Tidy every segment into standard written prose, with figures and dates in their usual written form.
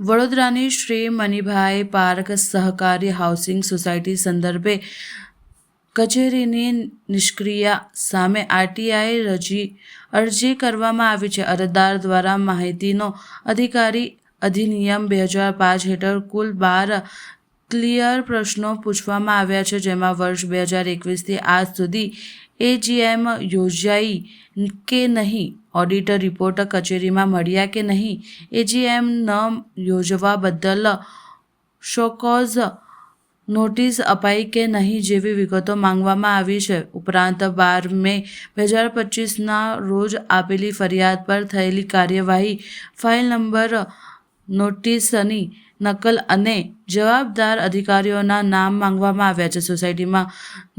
વડોદરાની શ્રી મનીભાઈ પાર્ક સહકારી housing society સંદર્ભે કચેરીની નિષ્ક્રિયા સામે આરટીઆઈ અરજી કરવામાં આવી છે. અરજદાર દ્વારા માહિતીનો અધિકારી અધિનિયમ 2005 હેઠળ કુલ 12 ક્લિયર પ્રશ્નો પૂછવામાં આવ્યા છે, જેમાં વર્ષ 2021થી આજ સુધી એજીએમ યોજાઈ કે નહીં, ઓડિટર રિપોર્ટ કચેરીમાં મળ્યા કે નહીં, એજીએમ ન યોજવા બદલ શોકોઝ નોટિસ અપાઈ કે નહીં જેવી વિગતો માંગવામાં આવી છે. ઉપરાંત 12 મે 2025ના રોજ આપેલી ફરિયાદ પર થયેલી કાર્યવાહી, ફાઇલ નંબર, નોટિસની નકલ અને જવાબદાર અધિકારીઓના નામ માંગવામાં આવ્યા છે. સોસાયટીમાં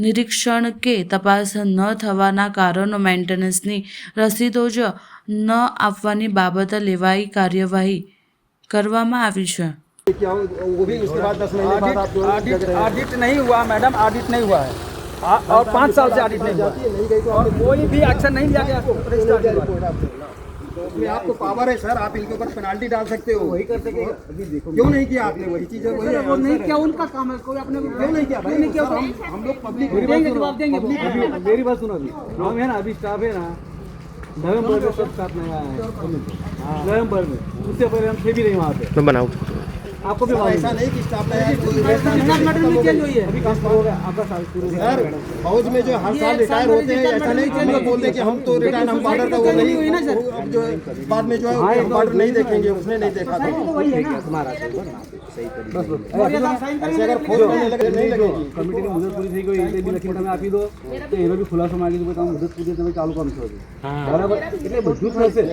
નિરીક્ષણ કે તપાસ ન થવાના કારણો, મેન્ટેનન્સની રસીદો જ ન આપવાની બાબત લેવાઈ કાર્યવાહી કરવામાં આવી છે. क्या वो भी उसके बाद 10 महीने बाद आप ऑडिट नहीं हुआ मैडम, ऑडिट नहीं हुआ है और 5 साल से ऑडिट नहीं हुआ और कोई भी एक्शन नहीं लिया गया। उसमें आपको पावर है सर, आप इनके ऊपर पेनाल्टी डाल सकते हो, वही कर सके। अभी देखो क्यों नहीं किया आपने, वही चीज है, वही वो नहीं किया, उनका काम है, कोई अपने क्यों नहीं किया, भाई नहीं किया, हम लोग पब्लिक जवाब देंगे। मेरी बात सुनो, अभी हम है ना, अभी स्टाफ है ना, नवंबर में सब स्टाफ नया आया है, नवंबर में, उससे पहले हम थे भी नहीं वहाँ पे। तो बनाओ आपको भी ऐसा नहीं कि स्टाफ नया है, चेंज हुई है, अभी काम होगा आपका साल शुरू। सर फौज में जो हर साल रिटायर होते हैं, ऐसा नहीं कि हम बोलते कि हम तो रिटायर, हम बॉर्डर का वो नहीं, अब जो बाद में जो है हम बॉर्डर नहीं देखेंगे, उसने नहीं देखा था। ऐसे अगर फौज में नहीं लगेगी, कमिटी की मुदत पूरी થઈ ગઈ એટલે બી લખીને તમે આપી દો તો એનો બી ખુલાસો માંગી દો, તમે મુદત પૂરી તમે ચાલુ કામ છો બરાબર, એટલે બધું થશે।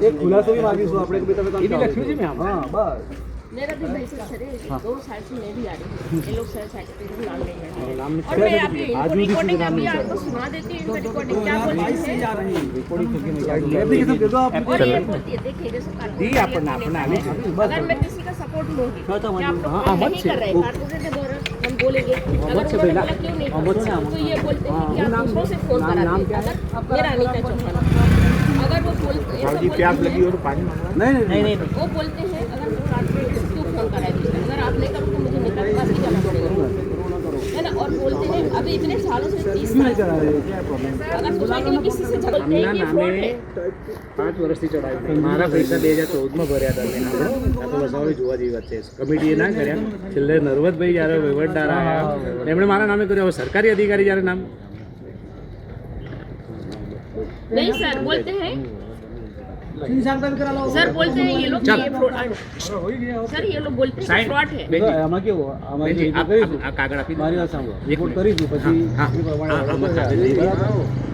એક ખુલાસો બી માંગીશું આપણે કે તમે કામ લખ્યું છે મે। હા બસ मेरा भी भाई से सर है, 2 साल से मैं भी आ रही हूँ, ये लोग सर सर्टिफिकेट नाम नहीं है और मैं अभी रिकॉर्डिंग अभी आपको सुना देती हूँ, इनका रिकॉर्डिंग क्या बोलते हैं और ये बोलती है, देखिए जैसे अगर मैं किसी का सपोर्ट लूँगी क्या आप नहीं कर रहे कारपोरेट द्वारा हम बोलेंगे, अगर उन्होंने क्यों नहीं किया तो ये बोलते हैं कि आप दूसरों से फोन कराते हैं। अगर मेरा अनीता चौहान, अगर वो बोलते नहीं वो बोलते हैं अगर फोन कराए, अगर आप नहीं करो तो मुझे नेता के पास ही जाना पड़ेगा, है ना। और बोलते हैं अभी इतने सालों से 30 साल अगर सोसाइटी में किसी से झगड़ते हैं ये फ्रॉड है। 5 વર્ષથી ચડાવી મારા પૈસા 2014માં ભર્યા હતા મેં, આ તો વસાવી જોવા જેવી વાત છે। કમિટીએ ના કર્યા, છેલ્લે નરવતભાઈ જ્યારે વહીવટદાર આવ્યા એમણે મારા નામે કર્યો, હવે સરકારી અધિકારી જ્યારે નામ नहीं सर बोलते हैं, सर बोलते हैं ये लोग ये फ्रॉड, सर ये लोग बोलते हैं फ्रॉड है। આમાં કેવું આમાં જે આ કાગળ આપી મારી વાત સાંભળો, રિપોર્ટ કરી દીધું પછી એ પ્રમાણે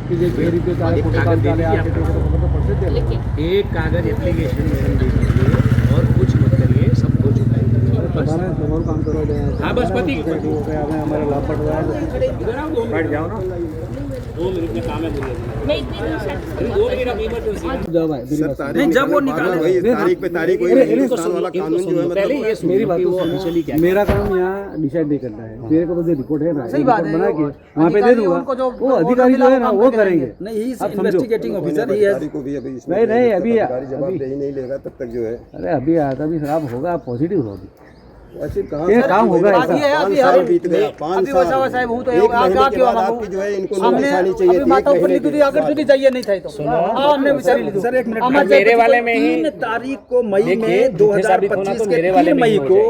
કે જે રીતે તારે ફોટો કામ ચાલે આ રીતે ખબર તો પડશે જ ને। एक कागज एप्लीकेशन में दीजिए और कुछ मत करिए, सब हो चुका है। તમારે તમારું કામ કરવા દે। हाँ बस पति આપણે અમારે લાભ પડવા बैठ जाओ ना, 2 मिनट में काम है, बोलिए मैं इतनी दिन से 2 मिनट इमरजेंसी जाओ भाई मेरी बात नहीं, जब वो निकाले वही तारीख पे तारीख वही हिंदुस्तान वाला कानून जो है पहले मतलब ये मेरी बात वो तो सुनो। ऑफिशियली क्या मेरा काम यहाँ डिसाइड नहीं करना है, मेरे को तो जो रिपोर्ट है ना सही बात बना के वहाँ पे दे दूंगा, वो अधिकारी जो है ना वो करेंगे। नहीं इन्वेस्टिगेटिंग ऑफिसर ही है, अधिकारी को भी अभी इसमें नहीं अभी अधिकारी जवाबदेही नहीं लेगा तब तक जो है अरे अभी आता भी खराब होगा, पॉजिटिव होगी ऐसे कहाँ ये काम होगा ऐसा। 5 साल बीत गया, 5 साल साहब हूँ तो एक महीने के बाद आपकी जो है इनको नोटिस आनी चाहिए थी, एक महीने के अगर तुझे चाहिए नहीं था तो हमने सर एक मिनट मेरे वाले में ही 3 तारीख को मई में 2025 के 3 मई को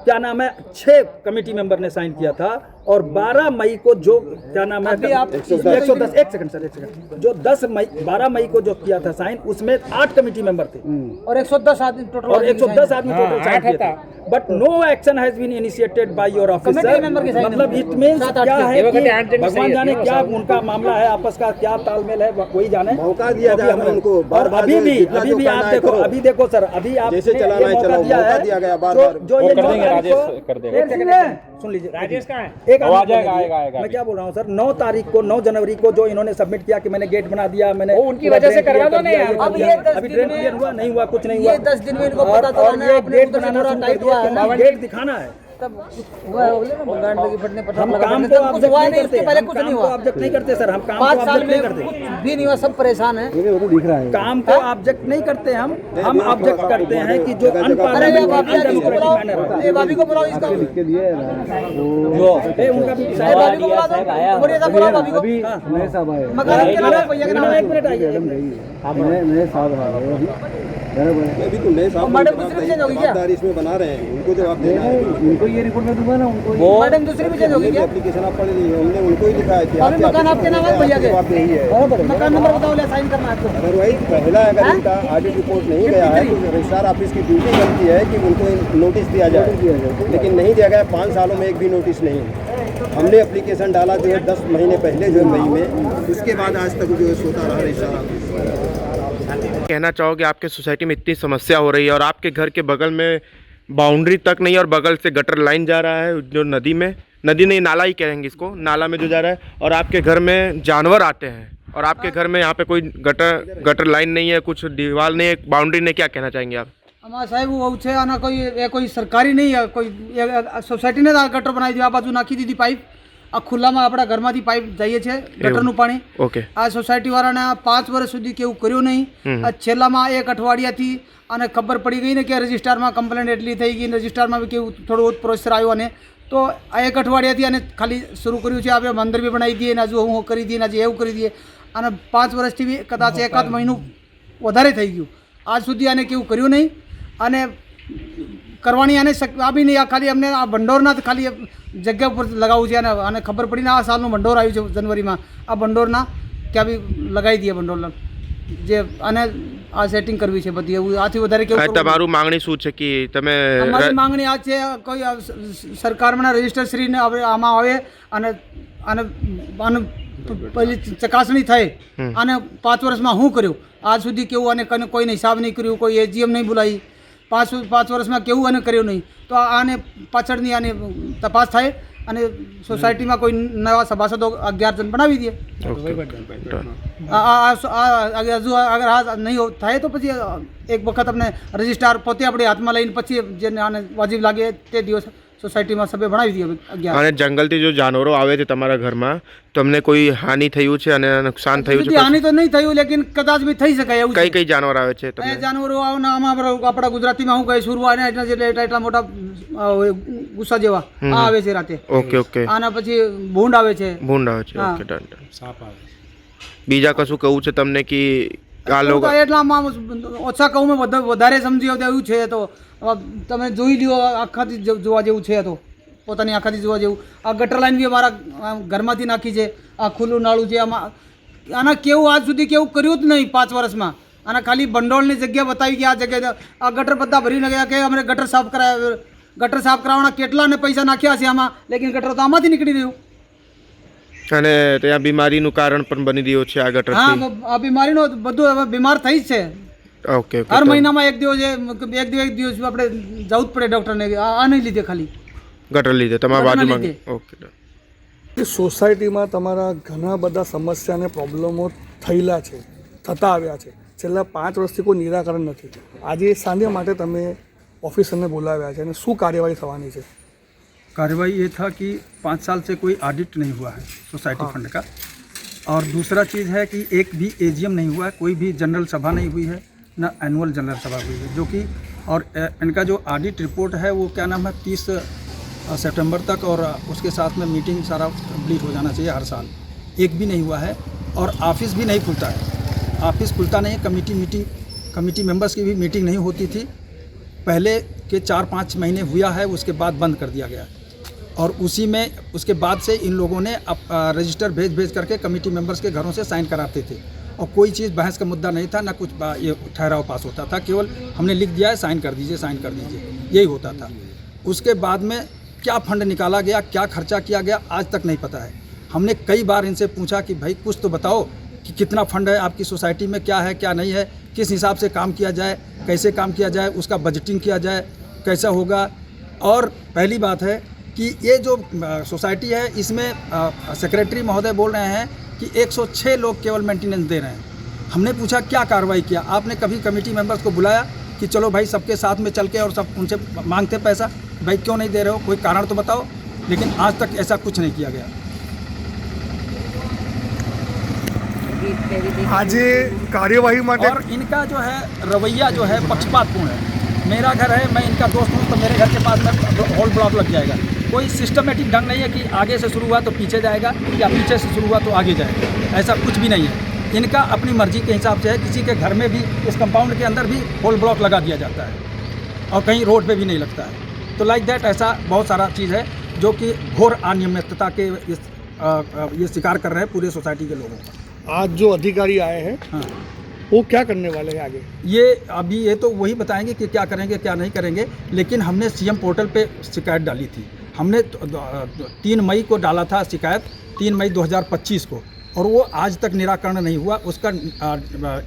क्या नाम है 6 कमेटी मेंबर ने साइन किया था और 12 मई को जो क्या नाम है 110 एक सेकंड सर, एक सेकंड, जो 12 मई को जो किया था साइन उसमें 8 कमेटी मेंबर थे और 110 आदमी टोटल, और 110 आदमी टोटल साइन किए थे, but no action has been initiated by your officer. मतलब इट मींस क्या है कि भगवान जाने क्या उनका मामला है, आपस का क्या तालमेल है वही जाने। मौका दिया जाए उनको और अभी भी आप देखो, अभी देखो सर, अभी आप जैसे चलाना है चलाओ, मौका दिया गया बार-बार जो ये राजेश कर देगा। सुन लीजिए राजेश कहाँ है? एक आ जाएगा, आएगा। मैं क्या बोल रहा हूँ सर, 9 तारीख को 9 जनवरी को जो इन्होंने सबमिट किया कि मैंने गेट बना दिया, मैंने उनकी वजह से करवा दो ना यार। अभी ड्रेन क्लियर हुआ नहीं हुआ, कुछ नहीं हुआ, 10 दिन में इनको पता चला, ये गेट बनाना शुरू कर दिया, गेट दिखाना है। तब हुआ है बोले ना गांड लगी फटने पता हम लगा काम फटने, को तब कुछ ऑब्जेक्ट हुआ नहीं नहीं, करते, इसके पहले हम कुछ काम नहीं को हुआ। ऑब्जेक्ट नहीं करते सर, हम काम को 5 साल ऑब्जेक्ट में नहीं करते, कुछ भी नहीं हुआ, सब परेशान है। काम को ऑब्जेक्ट नहीं करते, हम ऑब्जेक्ट करते हैं कि जो अरे ये भाभी आदमी को बुलाओ, ये भाभी को बुलाओ, इसका उनका भी ये भाभी को बुला दो, बोलिए साहब बुलाओ भाभी को। मकान के नाम भैया के नाम एक मिनट आइए, अभी तो नए साहब मैडम दूसरी भी चेंज होगी क्या? जवाबदारी इसमें बना रहे हैं, उनको जवाब देना है। उनको ये रिपोर्ट में दूंगा ना, उनको मैडम दूसरी भी चेंज होगी क्या? एप्लीकेशन आप पढ़ ली है, हमने उनको ही लिखा है कि अभी मकान आपके नाम है भैया के? जवाब यही है। मकान नंबर बताओ, ले साइन करना है आपको। अदरवाइज पहला अगर इनका ऑडिट रिपोर्ट नहीं गया है तो रजिस्ट्रार ऑफिस की ड्यूटी बनती है कि उनको नोटिस दिया जाए, लेकिन नहीं दिया गया। 5 सालों में एक भी नोटिस नहीं है। हमने एप्लीकेशन डाला जो है 10 महीने पहले, जो है मई में, उसके बाद आज तक जो है सोता रहा रजिस्ट्रार ऑफिस। कहना चाहोगे आपके सोसाइटी में इतनी समस्या हो रही है और आपके घर के बगल में बाउंड्री तक नहीं और बगल से गटर लाइन जा रहा है जो नदी में, नदी नहीं नाला ही कहेंगे इसको, नाला में जो जा रहा है, और आपके घर में जानवर आते हैं और आपके घर में यहाँ पे कोई गटर लाइन नहीं है, कुछ दीवार नहीं है, बाउंड्री नहीं, क्या कहना चाहेंगे आप? અમારા સાહેબ હું છે આના કોઈ સરકારી નહીં, કોઈ સોસાયટીને ગટર બનાવી દીધી, આ બાજુ નાખી દીધી પાઇપ, આ ખુલ્લામાં આપણા ઘરમાંથી પાઇપ જઈએ છે ગટરનું પાણી। ઓકે, આ સોસાયટીવાળાને 5 વર્ષ સુધી કેવું કર્યું નહીં। આ છેલ્લામાં 1 અઠવાડિયાથી અને ખબર પડી ગઈ ને કે રજિસ્ટ્રારમાં કમ્પ્લેન્ટ એટલી થઈ ગઈ, રજિસ્ટ્રારમાં બી કેવું થોડું પ્રોસેસર આવ્યો, અને તો આ 1 અઠવાડિયાથી આને ખાલી શરૂ કર્યું છે। આપણે મંદિર બી બનાવી દઈએ ને હજુ હું કરી દઈએ ને હજી એવું કરી દઈએ, અને 5 વર્ષથી બી કદાચ એકાદ મહિનું વધારે થઈ ગયું, આજ સુધી આને કેવું કર્યું નહીં। અને કરવાની આને આ બી નહીં, આ ખાલી અમને આ ભંડોરના ખાલી જગ્યા ઉપર લગાવવું છે, અને ખબર પડીને આ સાલનું ભંડોર આવ્યું છે જનવરીમાં, આ ભંડોરના ત્યાં બી લગાવી દઈએ ભંડોર જે, અને આ સેટિંગ કરવી છે બધી, એવું આથી વધારે કેવું કરવું? તમારું માંગણી શું છે કે તમે? અમારી માંગણી આ છે, કોઈ સરકારના રજિસ્ટર શ્રીને આમાં આવે અને આને આને પહેલી ચકાસણી થાય, અને 5 વર્ષમાં શું કર્યું આજ સુધી, કેવું અને કોઈને હિસાબ નહીં કર્યું, કોઈ એજીએમ નહીં બોલાવી, 5 વર્ષમાં કેવું અને કર્યું નહીં, તો આને પાછળની આને તપાસ થાય અને સોસાયટીમાં કોઈ નવા સભાસદો 11 જણ બનાવી દે। હજુ અગર આ નહીં થાય તો પછી એક વખત આપણે રજિસ્ટ્રાર પોતે આપણે હાથમાં લઈને પછી જેને આને વાજિબ લાગે તે દિવસ સોસાયટીમાં સભ્ય બનાવી દઈએ 11। અને જંગલથી જો જાનવરો આવે છે તમારા ઘરમાં, તમને કોઈ હાનિ થયું છે અને નુકસાન થયું છે? હાનિ તો નહીં થયું, લેકિન કદાચ બી થઈ શકે એવું કઈ છે। કઈ જાનવર આવે છે એ તમને? જાનવરો આમાં આપણા ગુજરાતીમાં શું કહે, સુરવા ને એટલા મોટા ગુસ્સા જેવા આ આવે છે રાતે। ઓકે ઓકે, આના પછી ભૂંડ આવે છે, ભૂંડ આવે છે। હા। Okay, done done. સાપ આવે છે। બીજા કશું કહું છે તમને કે આ લોકો એટલામાં ઓછા કહું વધારે સમજી આવતા એવું છે, તો તમે જોઈ લ્યો, આખાથી જોવા જેવું છે, તો પોતાની આખાથી જોવા જેવું। આ ગટર લાઈન બી અમારા ઘરમાંથી નાખી છે, આ ખુલ્લું નાળું છે, આમાં આના કેવું આજ સુધી કેવું કર્યું જ નહીં 5 વર્ષમાં, આના ખાલી ભંડોળની જગ્યા બતાવી કે આ જગ્યાએ આ ગટર બધા ભરીને ગયા કે અમે ગટર સાફ કરાવ્યા, ગટર સાફ કરાવવાના કેટલાને પૈસા નાખ્યા છે આમાં, લેકિન ગટર તો આમાંથી નીકળી રહ્યું, અને ત્યાં બીમારીનું કારણ પણ બની રહ્યું છે આ ગટર? હા, આ બીમારીનો બધું હવે બીમાર થઈ જ છે। ઓકે ઓકે, હર મહિનામાં એક દિવસ આપણે જવું જ પડે ડૉક્ટરને, આ નહીં લીધે ખાલી ગટર લીધે તમારા બાજુમાં? લીધે। Okay, done. કે સોસાયટીમાં તમારા ઘણા બધા સમસ્યા અને પ્રોબ્લેમો થયેલા છે, થતા આવ્યા છે, છેલ્લા 5 વર્ષથી કોઈ નિરાકરણ નથી। આજે સાંજે માટે તમે ऑफिसर ने बुलाया है, શું કાર્યવાહી થવાની છે? कार्रवाई ये था कि 5 साल से कोई ऑडिट नहीं हुआ है सोसाइटी फंड का, और दूसरा चीज़ है कि एक भी एजीएम नहीं हुआ है, कोई भी जनरल सभा नहीं हुई है, ना एनुअल जनरल सभा हुई है, जो कि और इनका जो ऑडिट रिपोर्ट है वो क्या नाम है 30 सितंबर तक, और उसके साथ में मीटिंग सारा कंप्लीट हो जाना चाहिए हर साल, एक भी नहीं हुआ है। और ऑफिस भी नहीं खुलता है, ऑफिस खुलता नहीं, कमेटी मेंबर्स की भी मीटिंग नहीं होती थी, पहले के 4-5 महीने हुआ है, उसके बाद बंद कर दिया गया। और उसी में उसके बाद से इन लोगों ने रजिस्टर भेज करके कमेटी मेंबर्स के घरों से साइन कराते थे, और कोई चीज़ बहस का मुद्दा नहीं था, ना कुछ ये ठहराव पास होता था, केवल हमने लिख दिया है साइन कर दीजिए, यही होता था। उसके बाद में क्या फंड निकाला गया, क्या खर्चा किया गया, आज तक नहीं पता है। हमने कई बार इनसे पूछा कि भाई कुछ तो बताओ कि कितना फंड है आपकी सोसाइटी में, क्या है क्या नहीं है, किस हिसाब से काम किया जाए, कैसे काम किया जाए, उसका बजटिंग किया जाए, कैसा होगा। और पहली बात है कि ये जो सोसाइटी है इसमें सेक्रेटरी महोदय बोल रहे हैं कि 106 लोग केवल मेंटेनेंस दे रहे हैं। हमने पूछा क्या कार्रवाई किया, आपने कभी कमेटी मेंबर्स को बुलाया कि चलो भाई सबके साथ में चल के और सब उनसे मांगते पैसा? भाई क्यों नहीं दे रहे हो, कोई कारण तो बताओ, लेकिन आज तक ऐसा कुछ नहीं किया गया। आज कार्यवाही માટે और इनका जो है रवैया जो है पक्षपातपूर्ण है। मेरा घर है, मैं इनका दोस्त हूँ, तो मेरे घर के पास में होल ब्लॉक लग जाएगा। कोई सिस्टमेटिक ढंग नहीं है कि आगे से शुरू हुआ तो पीछे जाएगा या पीछे से शुरू हुआ तो आगे जाएगा, ऐसा कुछ भी नहीं है। इनका अपनी मर्जी के हिसाब से है। किसी के घर में भी, इस कंपाउंड के अंदर भी होल ब्लॉक लगा दिया जाता है और कहीं रोड पे भी नहीं लगता है। तो लाइक दैट ऐसा बहुत सारा चीज़ है जो कि घोर अनियमितता के ये शिकार कर रहे हैं पूरे सोसाइटी के लोगों को। आज जो अधिकारी आए हैं हाँ, वो क्या करने वाले हैं आगे? ये तो वही बताएंगे कि क्या करेंगे क्या नहीं करेंगे। लेकिन हमने सीएम पोर्टल पे शिकायत डाली थी। हमने 3 मई को डाला था शिकायत, 3 मई 2025 को, और वो आज तक निराकरण नहीं हुआ। उसका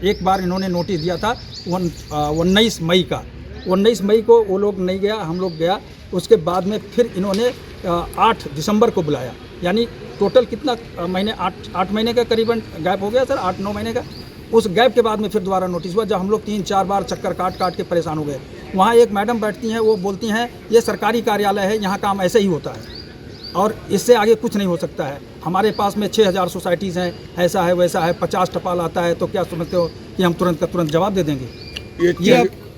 एक बार इन्होंने नोटिस दिया था 19 मई का। 19 मई को वो लोग नहीं गया, हम लोग गया। उसके बाद में फिर इन्होंने 8 दिसंबर को बुलाया, यानी टोटल कितना महीने, 8 महीने का करीबन गैप हो गया सर, 8-9 महीने का। उस गैप के बाद में फिर दोबारा नोटिस हुआ, जब हम लोग 3-4 बार चक्कर काट के परेशान हो गए। वहाँ एक मैडम बैठती हैं, वो बोलती हैं ये सरकारी कार्यालय है, यहाँ काम ऐसे ही होता है और इससे आगे कुछ नहीं हो सकता है। हमारे पास में 6000 सोसाइटीज़ हैं, ऐसा है वैसा है, 50 टपाल आता है, तो क्या समझते हो कि हम तुरंत का तुरंत जवाब दे देंगे?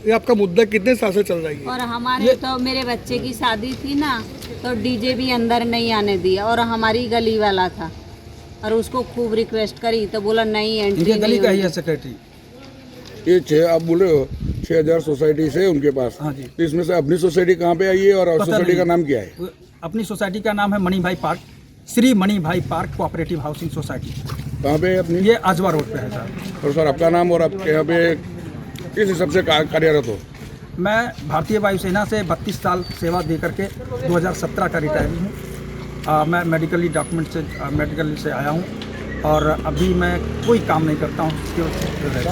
ये आपका मुद्दा कितने साल से चल रही है? और हमारे तो मेरे बच्चे की शादी थी ना, तो डीजे भी अंदर नहीं आने दिया, और हमारी गली वाला था और उसको खूब रिक्वेस्ट करी तो बोला नहीं एंट्री नहीं गली का ही है सेक्रेटरी। ये आप बोल रहे हो 6000 सोसाइटी से उनके पास। हाँ जी। तो इसमें से अपनी सोसाइटी कहाँ पे आई है और सोसाइटी का नाम क्या है? अपनी सोसाइटी का नाम है Manibhai park, Shri Manibhai park cooperative housing society. कहाँ पे है अपनी? ये आजवा रोड पे है सर। और सर आपका नाम और आपके यहाँ पे किस हिसाब से कार्यरत हो? मैं भारतीय वायुसेना से 32 साल सेवा दे करके 2017 का रिटायरी हूँ। मैं मेडिकली से आया हूँ और अभी मैं कोई काम नहीं करता हूँ।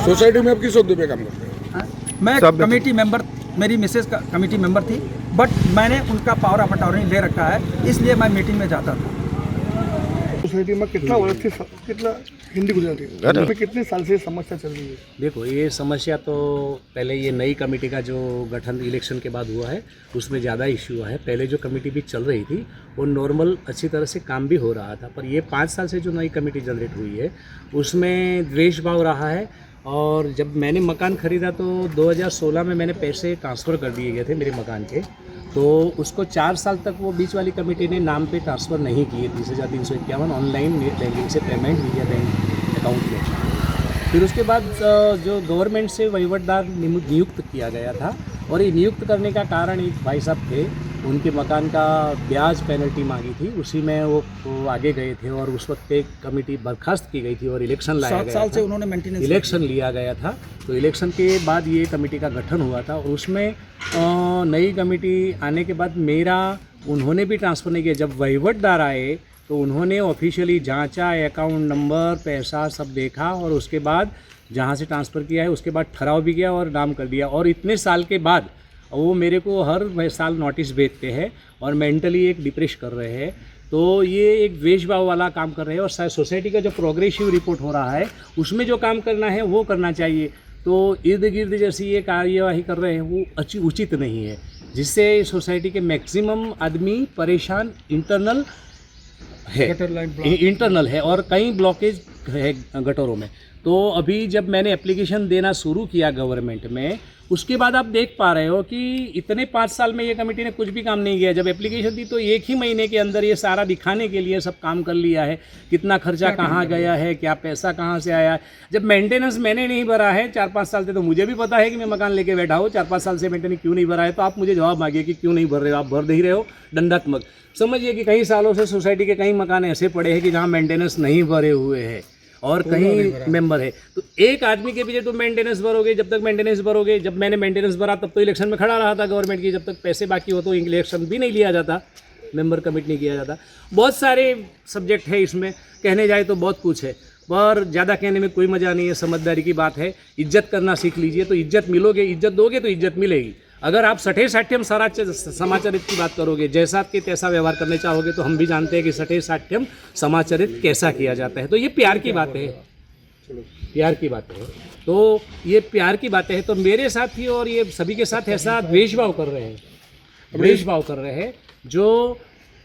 सोसाइटी में आप किस ओहदे पे काम करते हैं? मैं कमेटी मेंबर, मेरी मिसेज का कमेटी मेंबर थी, बट मैंने उनका पावर ऑफ अटॉर्नी ले रखा है, इसलिए मैं मीटिंग में जाता था। सोसाइटी में कितना वर्ष से कितना हिंदी गुजराती में कितने साल से समस्या चल रही है? देखो, ये समस्या तो पहले ये नई कमेटी का जो गठन इलेक्शन के बाद हुआ है उसमें ज़्यादा इश्यू है। पहले जो कमेटी भी चल रही थी वो नॉर्मल अच्छी तरह से काम भी हो रहा था, पर ये 5 साल से जो नई कमेटी जनरेट हुई है उसमें द्वेष भाव रहा है। और जब मैंने मकान ख़रीदा तो 2016 में मैंने पैसे ट्रांसफ़र कर दिए गए थे मेरे मकान के, तो उसको 4 साल तक वो बीच वाली कमेटी ने नाम पे ट्रांसफ़र नहीं किए। 30,351 ऑनलाइन नेट बैंकिंग से पेमेंट विजया बैंक अकाउंट किया। फिर उसके बाद जो गवर्नमेंट से वहीवटदार नियुक्त किया गया था, और ये नियुक्त करने का कारण एक भाई साहब थे, उनके मकान का ब्याज पेनल्टी मांगी थी, उसी में वो आगे गए थे और उस वक्त एक कमेटी बर्खास्त की गई थी और इलेक्शन लाया गया 7 साल था। से उन्होंने मेंटेनेंस इलेक्शन लिया गया था, तो इलेक्शन के बाद ये कमेटी का गठन हुआ था और उसमें नई कमेटी आने के बाद मेरा उन्होंने भी ट्रांसफ़र नहीं किया। जब वहीवटदार आए तो उन्होंने ऑफिशियली जांचा, अकाउंट नंबर, पैसा सब देखा और उसके बाद जहां से ट्रांसफ़र किया है उसके बाद ठहराव भी किया और नाम कर दिया। और इतने साल के बाद वो मेरे को हर साल नोटिस भेजते हैं और मेंटली एक डिप्रेस कर रहे हैं। तो ये एक द्वेषभाव वाला काम कर रहे हैं। और सोसाइटी का जो प्रोग्रेसिव रिपोर्ट हो रहा है उसमें जो काम करना है वो करना चाहिए, तो इर्द गिर्द जैसी ये कार्यवाही कर रहे हैं वो उचित नहीं है, जिससे सोसाइटी के मैक्सिमम आदमी परेशान इंटरनल है और कई ब्लॉकेज है गटरों में। तो अभी जब मैंने एप्लीकेशन देना शुरू किया गवर्नमेंट में, उसके बाद आप देख पा रहे हो कि इतने 5 साल में ये कमेटी ने कुछ भी काम नहीं किया। जब एप्लीकेशन दी तो 1 ही महीने के अंदर ये सारा दिखाने के लिए सब काम कर लिया है, कितना खर्चा कहाँ गया है, क्या पैसा कहाँ से आया है। जब मेंटेनेंस मैंने नहीं भरा है 4-5 साल से, तो मुझे भी पता है कि मैं मकान लेके बैठा हूँ, 4-5 साल से मेंटेनेंस क्यों नहीं भरा है, तो आप मुझे जवाब मांगिए कि क्यों नहीं भर रहे हो। आप भर दे ही रहे हो दंडात्मक। समझिए कि कई सालों से सोसाइटी के कई मकान ऐसे पड़े हैं कि जहाँ मेंटेनेंस नहीं भरे हुए हैं और कहीं मेंबर है। तो एक आदमी के पीछे तुम मेंटेनेंस भरोगे, जब तक मेंटेनेंस भरोगे। जब मैंने मेंटेनेंस भरा तब तो इलेक्शन में खड़ा रहा था गवर्नमेंट की, जब तक पैसे बाकी हो तो इलेक्शन भी नहीं लिया जाता, मेंबर कमिट नहीं किया जाता। बहुत सारे सब्जेक्ट है इसमें, कहने जाए तो बहुत कुछ है, पर ज़्यादा कहने में कोई मज़ा नहीं है। समझदारी की बात है, इज्जत करना सीख लीजिए तो इज्जत मिलोगे, इज्जत दोगे तो इज्जत मिलेगी। अगर आप सठे साठ्यम समाचरित की बात करोगे, जैसा के तैसा व्यवहार करने चाहोगे, तो हम भी जानते हैं कि सठे साठ्यम समाचरित कैसा किया जाता है। तो ये प्यार की बात है, प्यार की बात है, तो ये प्यार की बातें हैं। तो मेरे साथ ही और ये सभी के साथ ऐसा द्वेषभाव कर रहे हैं, भेदभाव कर रहे हैं। जो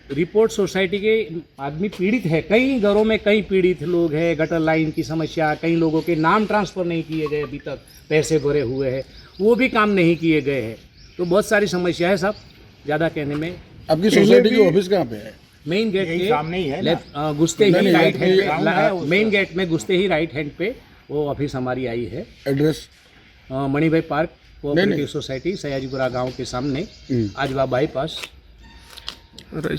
रिपोर्ट सोसाइटी के आदमी पीड़ित है, कई घरों में कई पीड़ित लोग हैं, गटर लाइन की समस्या, कई लोगों के नाम ट्रांसफ़र नहीं किए गए, अभी तक पैसे भरे हुए हैं, वो भी काम नहीं किए गए हैं। तो बहुत सारी समस्या है सब, ज़्यादा कहने में। आपकी सोसाइटी की ऑफिस कहाँ पे है? मेन गेट के सामने ही है, घुसते ही राइट हैंड, मेन गेट में घुसते ही राइट हैंड पे वो ऑफिस हमारी आई है। Address? Manibhai park cooperative society, Sayajipura गांव के सामने, आजवा बाईपास,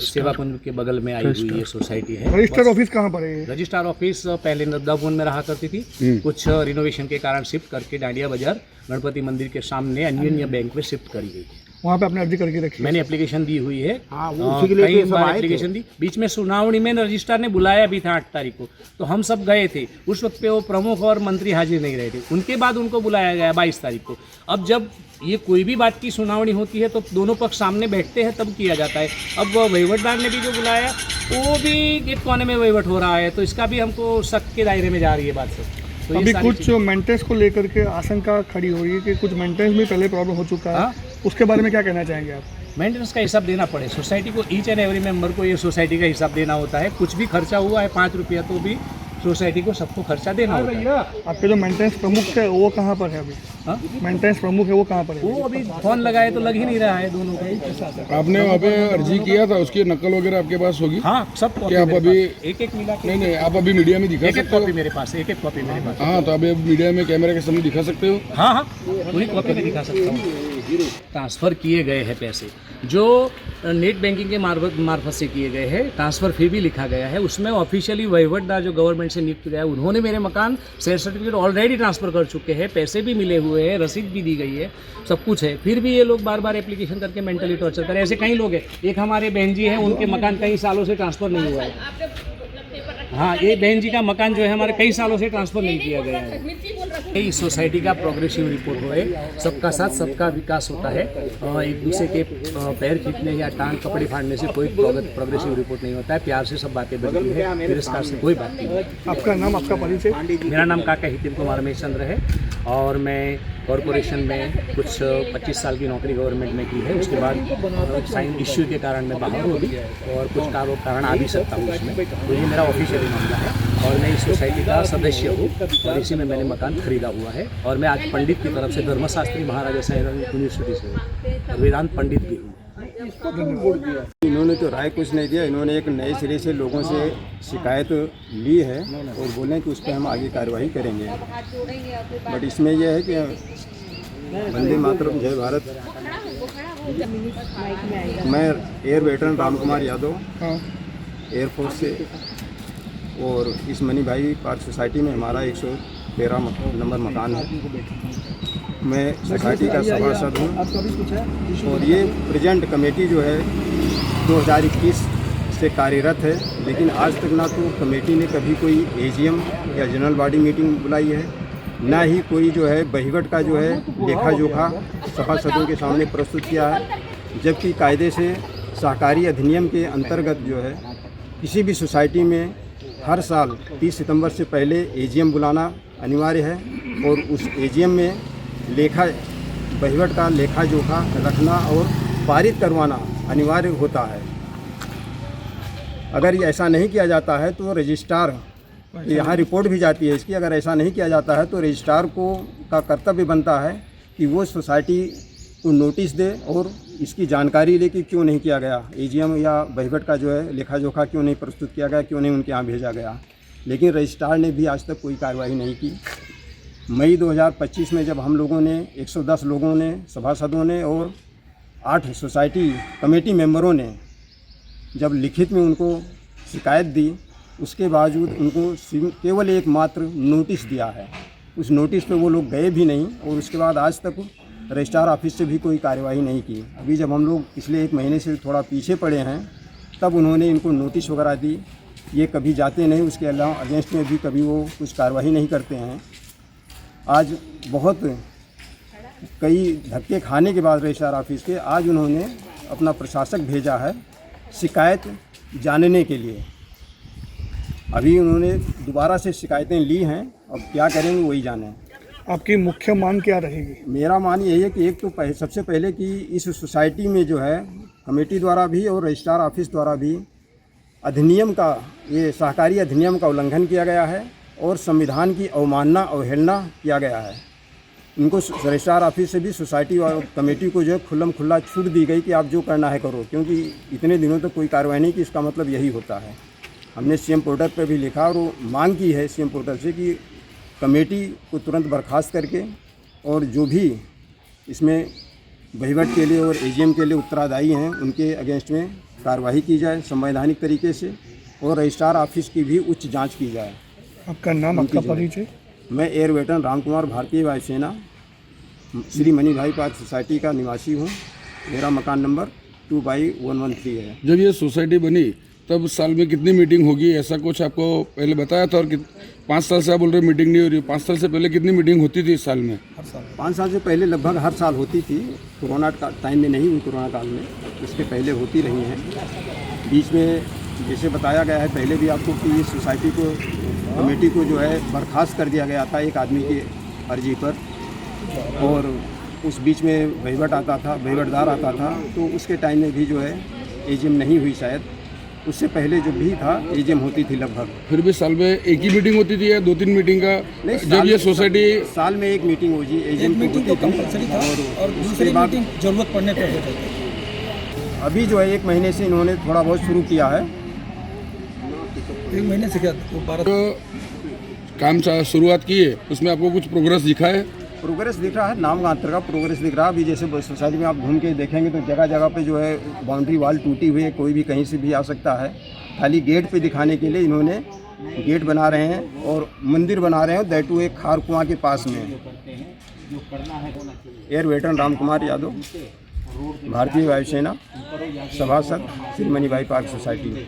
सेवा कुंज के बगल में आई हुई ये सोसाइटी है। रजिस्टर ऑफिस कहाँ पर है? रजिस्ट्रार ऑफिस पहले नर्मदा भवन में रहा करती थी, कुछ रिनोवेशन के कारण शिफ्ट करके डांडिया बाजार गणपति मंदिर के सामने यूनियन बैंक में शिफ्ट करी गई। वहाँ पे आपने अर्जी करके रखी? मैंने एप्लीकेशन दी हुई है, कई बार एप्लीकेशन दी। बीच में सुनावनी में रजिस्ट्रार ने बुलाया भी था 8 तारीख को, तो हम सब गए थे। उस वक्त पे वो प्रमुख और मंत्री हाजिर नहीं रहे थे। उनके बाद उनको बुलाया गया 22 तारीख को। अब जब ये कोई भी बात की सुनावनी होती है तो दोनों पक्ष सामने बैठते हैं तब किया जाता है। अब वहीवटदार ने भी जो बुलाया वो भी एक कोने में वहीवट हो रहा है, तो इसका भी हमको शक के दायरे में जा रही है बात सब। तो अभी कुछ मेंटेनेंस को लेकर के आशंका खड़ी हो रही है कि कुछ मेंटेनेंस में पहले प्रॉब्लम हो चुका है, उसके बारे में क्या कहना चाहेंगे आप? मेंटेनेंस का हिसाब देना पड़े सोसाइटी को, ईच एंड एवरी मेंबर को ये सोसाइटी का हिसाब देना होता है। कुछ भी खर्चा हुआ है 5 रुपया तो भी सोसाइटी को सबको खर्चा देना होता है। आपके जो मेंटेनेंस प्रमुख है वो कहाँ पर है अभी? मेंटेनेंस प्रमुख है वो कहाँ पर है? वो अभी फोन लगाए तो लग ही नहीं रहा है दोनों का। आपने वहाँ पे अर्जी किया था, उसकी नकल वगैरह आपके पास होगी? हाँ, सब कॉपी आप अभी एक मिला? नहीं, आप अभी मीडिया में दिखा सकते हो? कॉपी मेरे पास, एक कॉपी मेरे पास। हाँ, तो अभी मीडिया में कैमरे के सामने दिखा सकते हो? हाँ, पूरी कॉपी में दिखा सकता हूँ। ट्रांसफ़र किए गए हैं पैसे जो नेट बैंकिंग के मार्फत से किए गए हैं, ट्रांसफ़र फी भी लिखा गया है उसमें। ऑफिशियली वहीवटदार जो गवर्नमेंट से नियुक्त गया है उन्होंने मेरे मकान शेयर सर्टिफिकेट ऑलरेडी ट्रांसफ़र कर चुके हैं, पैसे भी मिले हुए हैं, रसीद भी दी गई है, सब कुछ है। फिर भी ये लोग बार बार एप्लीकेशन करके मेंटली टॉर्चर करें। ऐसे कई लोग हैं। एक हमारे बहन जी हैं, उनके मकान कई सालों से ट्रांसफ़र नहीं हुआ है। हाँ, ये बहन जी का मकान जो है हमारे कई सालों से ट्रांसफ़र नहीं किया गया है। इस सोसाइटी का प्रोग्रेसिव रिपोर्ट हो है, सबका साथ सबका विकास होता है। एक दूसरे के पैर खींचने या टांग कपड़े फाड़ने से कोई प्रोग्रेसिव रिपोर्ट नहीं होता है। प्यार से सब बातें बनती है, तिरस्कार से कोई बात नहीं है। आपका नाम, आपका परिचय? मेरा नाम काका हितिम कुमार रमेश चंद्र है और मैं कॉरपोरेशन में कुछ 25 साल की नौकरी गवर्नमेंट में की है। उसके बाद साइन इश्यू के कारण मैं बाहर हूँ अभी और कुछ कारण आ भी सकता हूँ उसमें। तो ये मेरा ऑफिशियली मामला है और मैं इस सोसाइटी का सदस्य हूँ और इसी में मैंने मकान खरीदा हुआ है। और मैं आज पंडित की तरफ से धर्मशास्त्री महाराजा साईं यूनिवर्सिटी से वेदांत पंडित भी हूँ। इन्होंने तो राय कुछ नहीं दिया, इन्होंने एक नए सिरे से लोगों से शिकायत ली है और बोले कि उस पर हम आगे कार्रवाई करेंगे। बट इसमें यह है कि वंदे मातरम, जय भारत। मैं air veteran Ram Kumar Yadav, air force से, और इस मनी भाई पार्क सोसाइटी में हमारा 113 नंबर मकान है। मैं सोसाइटी का सभासद हूँ और ये प्रेजेंट कमेटी जो है 2021 से कार्यरत है, लेकिन आज तक ना तो कमेटी ने कभी कोई एजीएम या जनरल बॉडी मीटिंग बुलाई है, ना ही कोई जो है बहिवट का जो है लेखा जोखा सभासदों के सामने प्रस्तुत किया है। जबकि कायदे से सहकारी अधिनियम के अंतर्गत जो है किसी भी सोसाइटी में हर साल 30 सितंबर से पहले एजीएम बुलाना अनिवार्य है और उस एजीएम में लेखा बहिवट का लेखा जोखा रखना और पारित करवाना अनिवार्य होता है। अगर ऐसा नहीं किया जाता है तो रजिस्ट्रार, यहाँ रिपोर्ट भी जाती है इसकी, अगर ऐसा नहीं किया जाता है तो रजिस्ट्रार को का कर्तव्य बनता है कि वो सोसाइटी को नोटिस दे और इसकी जानकारी ले कि क्यों नहीं किया गया, एजीएम या बहिवट का जो है लेखा जोखा क्यों नहीं प्रस्तुत किया गया, क्यों नहीं उनके यहाँ भेजा गया। लेकिन रजिस्ट्रार ने भी आज तक कोई कार्रवाई नहीं की। मई 2025 में जब हम लोगों ने 110 लोगों ने, सभासदों ने और 8 सोसाइटी कमेटी मेंबरों ने जब लिखित में उनको शिकायत दी, उसके बावजूद उनको केवल एक मात्र नोटिस दिया है। उस नोटिस पे वो लोग गए भी नहीं और उसके बाद आज तक रजिस्ट्रार ऑफिस से भी कोई कार्यवाही नहीं की। अभी जब हम लोग पिछले 1 महीने से थोड़ा पीछे पड़े हैं तब उन्होंने इनको नोटिस वगैरह दी। ये कभी जाते नहीं, उसके अलावा अगेंस्ट में भी कभी वो कुछ कार्रवाई नहीं करते हैं। आज बहुत कई धक्के खाने के बाद रजिस्ट्रार ऑफिस के आज उन्होंने अपना प्रशासक भेजा है शिकायत जानने के लिए। अभी उन्होंने दोबारा से शिकायतें ली हैं, अब क्या करेंगे वही जाने। आपकी मुख्य मांग क्या रहेगी? मेरा मान यही है कि एक तो सबसे पहले कि इस सोसाइटी में जो है कमेटी द्वारा भी और रजिस्ट्रार ऑफिस द्वारा भी अधिनियम का, ये सहकारी अधिनियम का उल्लंघन किया गया है और संविधान की अवमानना अवहेलना किया गया है। इनको रजिस्ट्रार ऑफिस से भी सोसाइटी और कमेटी को जो है खुल्लम खुल्ला छूट दी गई कि आप जो करना है करो, क्योंकि इतने दिनों तक कोई कार्रवाई नहीं की। इसका मतलब यही होता है। हमने सीएम पोर्टल पर भी लिखा और वो मांग की है सीएम पोर्टल से कि कमेटी को तुरंत बर्खास्त करके और जो भी इसमें वहीवट के लिए और एजीएम के लिए उत्तरदायी हैं उनके अगेंस्ट में कार्रवाई की जाए संवैधानिक तरीके से, और रजिस्ट्रार ऑफिस की भी उच्च जांच की जाए। आपका नाम, आपका परिचय? मैं एयर वेटरन रामकुमार, भारतीय वायुसेना, श्री मनीभाई पार्क सोसाइटी का निवासी हूँ। मेरा मकान नंबर 2/113 है। जब ये सोसाइटी बनी तब साल में कितनी मीटिंग होगी, ऐसा कुछ आपको पहले बताया था? और 5 साल से आप बोल रहे मीटिंग नहीं हो रही, 5 साल से पहले कितनी मीटिंग होती थी इस साल में? 5 साल से पहले लगभग हर साल होती थी। कोरोना टाइम में नहीं हुई, कोरोना काल में, इसके पहले होती रही हैं। बीच में जैसे बताया गया है पहले भी आपको कि इस सोसाइटी को, कमेटी को जो है बर्खास्त कर दिया गया था एक आदमी की अर्जी पर, और उस बीच में वहीवटदार आता था, तो उसके टाइम में भी जो है एजीएम नहीं हुई शायद। उससे पहले जो भी था एजीएम होती थी लगभग। फिर भी साल में एक ही मीटिंग होती थी या 2-3 मीटिंग का? नहीं, जब ये सोसाइटी साल में एक मीटिंग होगी, एजीएम की होती थी, और दूसरी बाद जरूरत पड़ने पर होती थी। अभी जो है 1 महीने से इन्होंने थोड़ा बहुत शुरू किया है। 1 महीने से क्या काम शुरुआत की है, उसमें आपको कुछ प्रोग्रेस दिखा है? प्रोग्रेस दिख रहा है, नाम मात्र का प्रोग्रेस दिख रहा है। अभी जैसे सोसाइटी में आप घूम के देखेंगे तो जगह जगह पे जो है बाउंड्री वाल टूटी हुई है, कोई भी कहीं से भी आ सकता है। खाली गेट पे दिखाने के लिए इन्होंने गेट बना रहे हैं और मंदिर बना रहे हैं, दैट टू एक खार कुआं के पास में। एयर वेटरन रामकुमार यादव, भारतीय वायुसेना, सभासद, श्री मनीभाई पार्क सोसाइटी।